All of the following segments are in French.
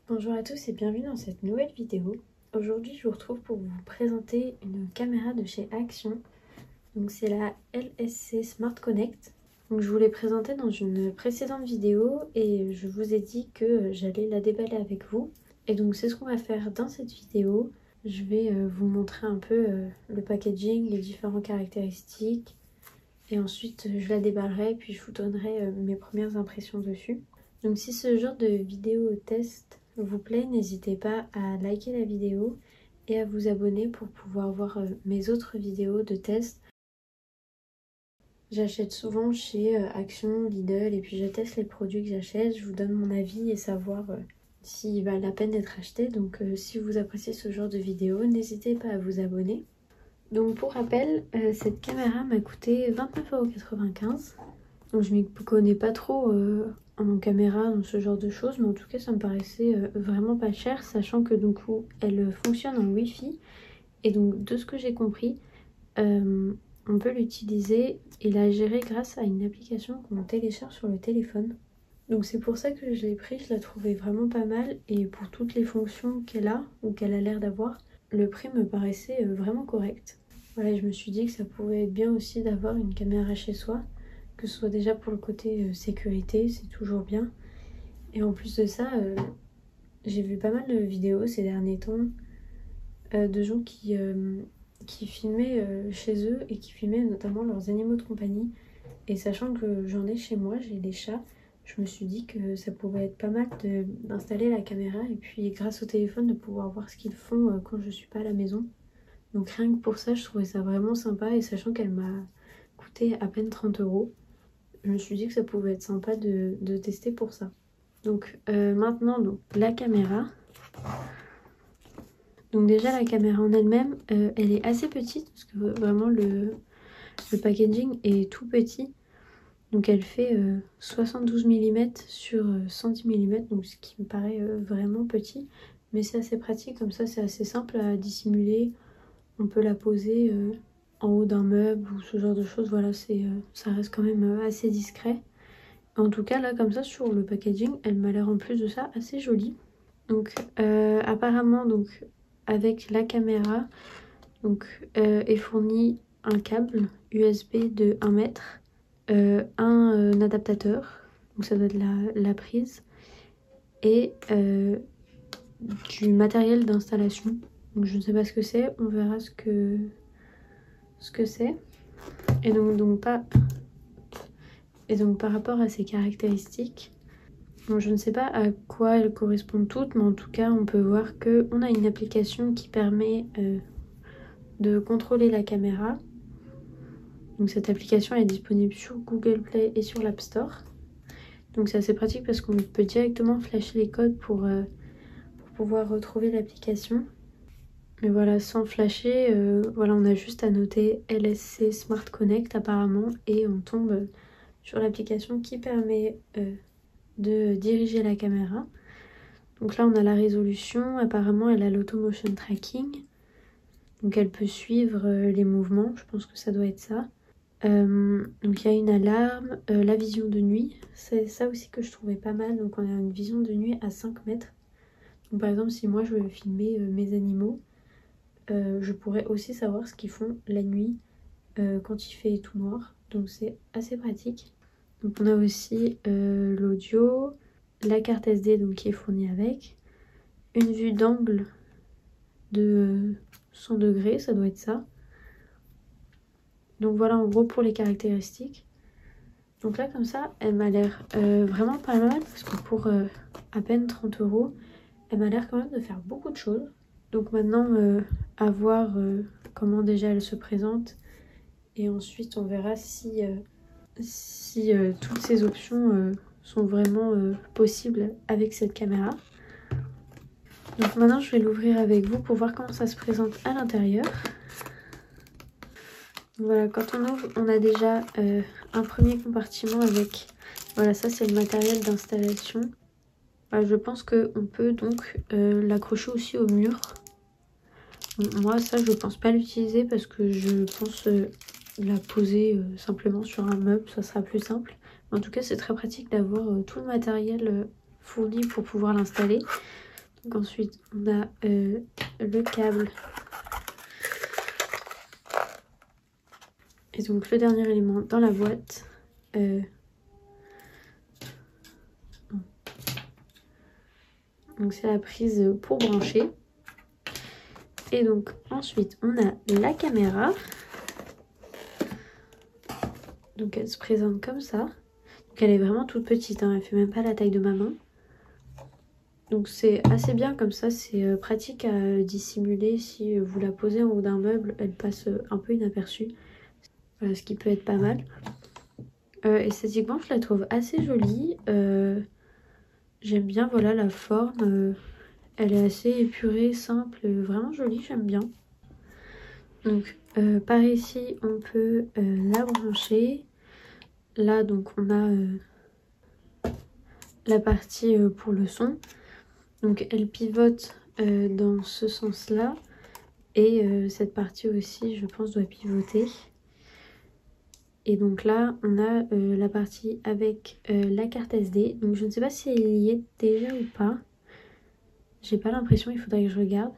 Bonjour à tous et bienvenue dans cette nouvelle vidéo. Aujourd'hui, je vous retrouve pour vous présenter une caméra de chez Action. Donc c'est la LSC Smart Connect. Donc je vous l'ai présentée dans une précédente vidéo et je vous ai dit que j'allais la déballer avec vous. Et donc c'est ce qu'on va faire dans cette vidéo. Je vais vous montrer un peu le packaging, les différentes caractéristiques. Et ensuite je la déballerai et puis je vous donnerai mes premières impressions dessus. Donc si ce genre de vidéo test vous plaît, n'hésitez pas à liker la vidéo et à vous abonner pour pouvoir voir mes autres vidéos de test. J'achète souvent chez Action, Lidl et puis je teste les produits que j'achète, je vous donne mon avis et savoir s'il valent la peine d'être acheté. Donc si vous appréciez ce genre de vidéo, n'hésitez pas à vous abonner. Donc pour rappel, cette caméra m'a coûté 29,95 €. Donc je m'y connais pas trop en caméra, dans ce genre de choses, mais en tout cas ça me paraissait vraiment pas cher, sachant que du coup elle fonctionne en Wi-Fi. Et donc de ce que j'ai compris, on peut l'utiliser et la gérer grâce à une application qu'on télécharge sur le téléphone. Donc c'est pour ça que je l'ai pris, je la trouvais vraiment pas mal et pour toutes les fonctions qu'elle a ou qu'elle a l'air d'avoir, le prix me paraissait vraiment correct. Voilà, je me suis dit que ça pouvait être bien aussi d'avoir une caméra chez soi, que ce soit déjà pour le côté sécurité, c'est toujours bien. Et en plus de ça, j'ai vu pas mal de vidéos ces derniers temps de gens qui filmaient chez eux et qui filmaient notamment leurs animaux de compagnie. Et sachant que j'en ai chez moi, j'ai des chats, je me suis dit que ça pouvait être pas mal d'installer la caméra et puis grâce au téléphone de pouvoir voir ce qu'ils font quand je suis pas à la maison. Donc rien que pour ça, je trouvais ça vraiment sympa et sachant qu'elle m'a coûté à peine 30 €, je me suis dit que ça pouvait être sympa de tester pour ça. Donc maintenant, donc, la caméra. Donc déjà la caméra en elle-même, elle est assez petite parce que vraiment le packaging est tout petit. Donc elle fait 72 mm sur 110 mm, donc ce qui me paraît vraiment petit. Mais c'est assez pratique, comme ça c'est assez simple à dissimuler. On peut la poser en haut d'un meuble ou ce genre de choses. Voilà, ça reste quand même assez discret. En tout cas là comme ça sur le packaging, elle m'a l'air en plus de ça assez jolie. Donc apparemment donc avec la caméra donc est fourni un câble USB de 1 mètre, un adaptateur, donc ça doit être la prise, et du matériel d'installation. Donc je ne sais pas ce que c'est, on verra ce que c'est. Et donc par rapport à ces caractéristiques, bon, je ne sais pas à quoi elles correspondent toutes, mais en tout cas on peut voir qu'on a une application qui permet de contrôler la caméra. Donc cette application est disponible sur Google Play et sur l'App Store. Donc c'est assez pratique parce qu'on peut directement flasher les codes pour pouvoir retrouver l'application. Mais voilà, sans flasher, voilà, on a juste à noter LSC Smart Connect apparemment et on tombe sur l'application qui permet de diriger la caméra. Donc là on a la résolution, apparemment elle a l'automotion tracking. Donc elle peut suivre les mouvements, je pense que ça doit être ça. Donc il y a une alarme, la vision de nuit, c'est ça aussi que je trouvais pas mal. Donc on a une vision de nuit à 5 mètres. Donc par exemple si moi je veux filmer mes animaux, je pourrais aussi savoir ce qu'ils font la nuit quand il fait tout noir. Donc c'est assez pratique. Donc on a aussi l'audio, la carte SD donc, qui est fournie avec, une vue d'angle de 100 degrés, ça doit être ça. Donc voilà en gros pour les caractéristiques. Donc là comme ça elle m'a l'air vraiment pas mal parce que pour à peine 30 €, elle m'a l'air quand même de faire beaucoup de choses. Donc maintenant à voir comment déjà elle se présente et ensuite on verra si toutes ces options sont vraiment possibles avec cette caméra. Donc maintenant je vais l'ouvrir avec vous pour voir comment ça se présente à l'intérieur. Voilà, quand on ouvre, on a déjà un premier compartiment avec, voilà, ça c'est le matériel d'installation. Voilà, je pense qu'on peut donc l'accrocher aussi au mur. Moi ça je pense pas l'utiliser parce que je pense la poser simplement sur un meuble, ça sera plus simple. Mais en tout cas c'est très pratique d'avoir tout le matériel fourni pour pouvoir l'installer. Donc ensuite on a le câble. Et donc le dernier élément dans la boîte. Donc c'est la prise pour brancher. Et donc ensuite on a la caméra. Donc elle se présente comme ça. Donc elle est vraiment toute petite, hein, elle fait même pas la taille de ma main. Donc c'est assez bien comme ça, c'est pratique à dissimuler. Si vous la posez en haut d'un meuble, elle passe un peu inaperçue. Ce qui peut être pas mal. Esthétiquement je la trouve assez jolie. J'aime bien voilà la forme. Elle est assez épurée, simple, vraiment jolie, j'aime bien. Donc par ici on peut la brancher. Là donc on a la partie pour le son. Donc elle pivote dans ce sens là. Et cette partie aussi je pense doit pivoter. Et donc là on a la partie avec la carte SD. Donc je ne sais pas si elle y est déjà ou pas. J'ai pas l'impression, il faudrait que je regarde.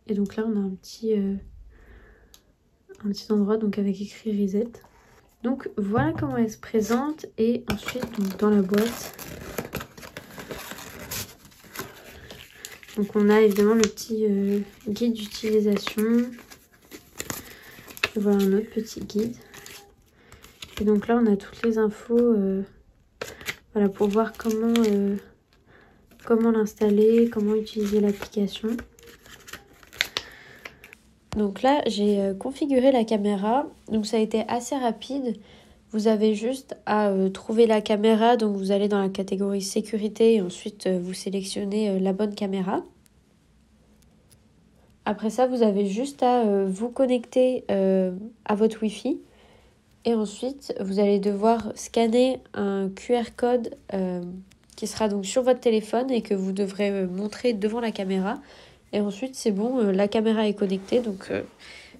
Et donc là on a un petit endroit donc avec écrit reset. Donc voilà comment elle se présente. Et ensuite donc, dans la boîte, donc on a évidemment le petit guide d'utilisation. Voilà un autre petit guide. Et donc là on a toutes les infos voilà, pour voir comment l'installer, comment utiliser l'application. Donc là j'ai configuré la caméra, donc ça a été assez rapide. Vous avez juste à trouver la caméra, donc vous allez dans la catégorie sécurité et ensuite vous sélectionnez la bonne caméra. Après ça vous avez juste à vous connecter à votre Wi-Fi et ensuite vous allez devoir scanner un QR code qui sera donc sur votre téléphone et que vous devrez montrer devant la caméra. Et ensuite c'est bon, la caméra est connectée, donc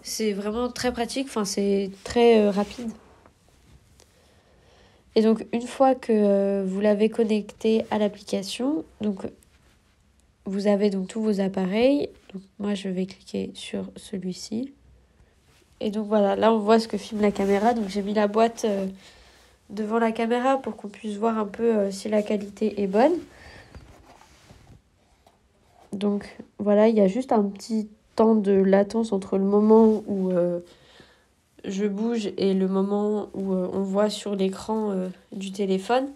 c'est vraiment très pratique, enfin c'est très rapide. Et donc une fois que vous l'avez connecté à l'application, donc vous avez donc tous vos appareils. Donc moi je vais cliquer sur celui-ci. Et donc voilà, là on voit ce que filme la caméra. Donc j'ai mis la boîte devant la caméra pour qu'on puisse voir un peu si la qualité est bonne. Donc voilà, il y a juste un petit temps de latence entre le moment où je bouge et le moment où on voit sur l'écran du téléphone.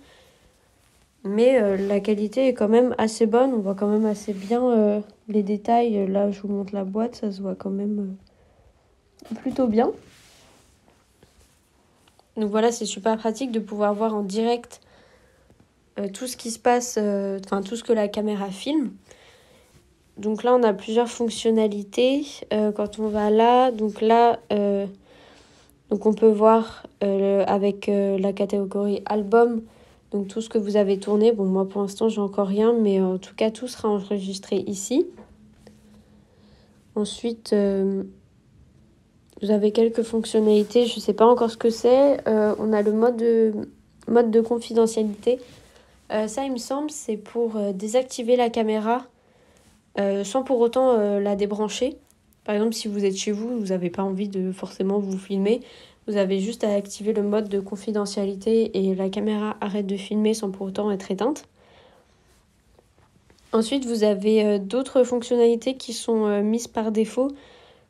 Mais la qualité est quand même assez bonne, on voit quand même assez bien les détails. Là je vous montre la boîte, ça se voit quand même plutôt bien. Donc voilà, c'est super pratique de pouvoir voir en direct tout ce qui se passe, enfin tout ce que la caméra filme. Donc là on a plusieurs fonctionnalités. Quand on va là, donc on peut voir avec la catégorie album, donc tout ce que vous avez tourné. Bon moi pour l'instant j'ai encore rien, mais en tout cas tout sera enregistré ici. Ensuite vous avez quelques fonctionnalités, je ne sais pas encore ce que c'est. On a le mode de confidentialité. Ça il me semble c'est pour désactiver la caméra sans pour autant la débrancher. Par exemple, si vous êtes chez vous, vous n'avez pas envie de forcément vous filmer, vous avez juste à activer le mode de confidentialité et la caméra arrête de filmer sans pour autant être éteinte. Ensuite, vous avez d'autres fonctionnalités qui sont mises par défaut,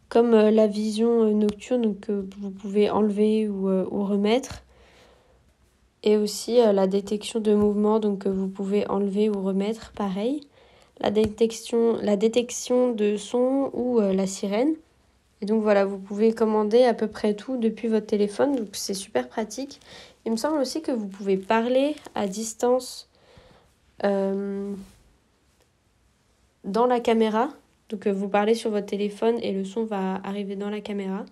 comme la vision nocturne que vous pouvez enlever ou remettre. Et aussi la détection de mouvement, donc que vous pouvez enlever ou remettre, pareil. La détection de son ou la sirène. Et donc voilà, vous pouvez commander à peu près tout depuis votre téléphone, donc c'est super pratique. Il me semble aussi que vous pouvez parler à distance dans la caméra. Donc vous parlez sur votre téléphone et le son va arriver dans la caméra.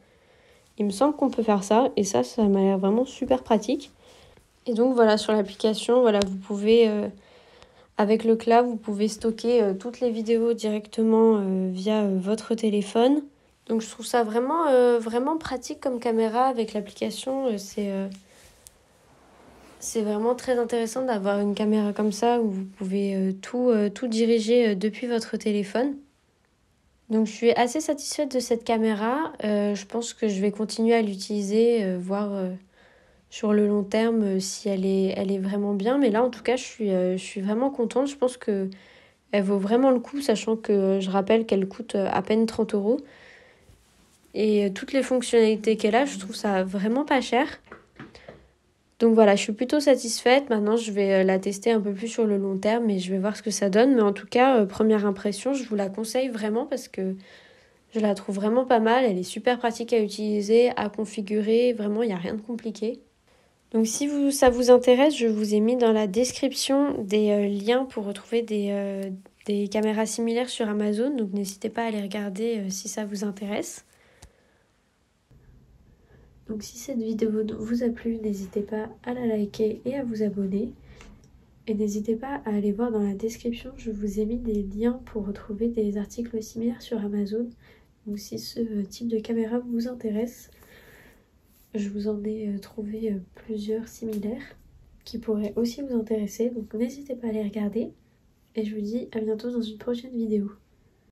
Il me semble qu'on peut faire ça et ça m'a l'air vraiment super pratique. Et donc voilà, sur l'application, voilà, vous pouvez... avec le cloud, vous pouvez stocker toutes les vidéos directement via votre téléphone. Donc je trouve ça vraiment pratique comme caméra avec l'application. C'est vraiment très intéressant d'avoir une caméra comme ça où vous pouvez tout diriger depuis votre téléphone. Donc je suis assez satisfaite de cette caméra. Je pense que je vais continuer à l'utiliser, voir sur le long terme si elle est vraiment bien. Mais là en tout cas je suis vraiment contente. Je pense que elle vaut vraiment le coup, sachant que je rappelle qu'elle coûte à peine 30 euros. Et toutes les fonctionnalités qu'elle a, je trouve ça vraiment pas cher. Donc voilà, je suis plutôt satisfaite. Maintenant, je vais la tester un peu plus sur le long terme et je vais voir ce que ça donne. Mais en tout cas, première impression, je vous la conseille vraiment parce que je la trouve vraiment pas mal. Elle est super pratique à utiliser, à configurer. Vraiment, il n'y a rien de compliqué. Donc si ça vous intéresse, je vous ai mis dans la description des liens pour retrouver des caméras similaires sur Amazon. Donc n'hésitez pas à les regarder si ça vous intéresse. Donc si cette vidéo vous a plu, n'hésitez pas à la liker et à vous abonner. Et n'hésitez pas à aller voir dans la description, je vous ai mis des liens pour retrouver des articles similaires sur Amazon. Donc si ce type de caméra vous intéresse, je vous en ai trouvé plusieurs similaires qui pourraient aussi vous intéresser. Donc n'hésitez pas à les regarder. Et je vous dis à bientôt dans une prochaine vidéo.